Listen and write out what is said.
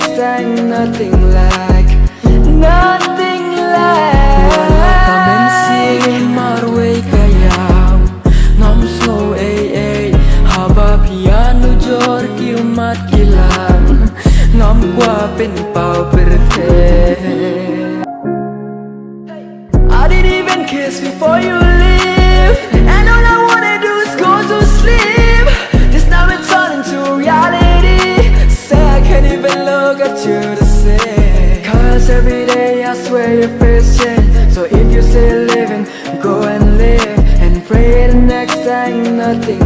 next time, nothing like, nothing like. Wala kamen si marway kayaw ngam slow haba piano nujor kiumat kilang ngam kwa pen pau perfect. I didn't even kiss before you leave, and all I wanna do is go to sleep. Just now it's turning to reality. Say I can't even look at you the same, cause every day I swear you're patient. So if you say living, go and live, and pray the next time nothing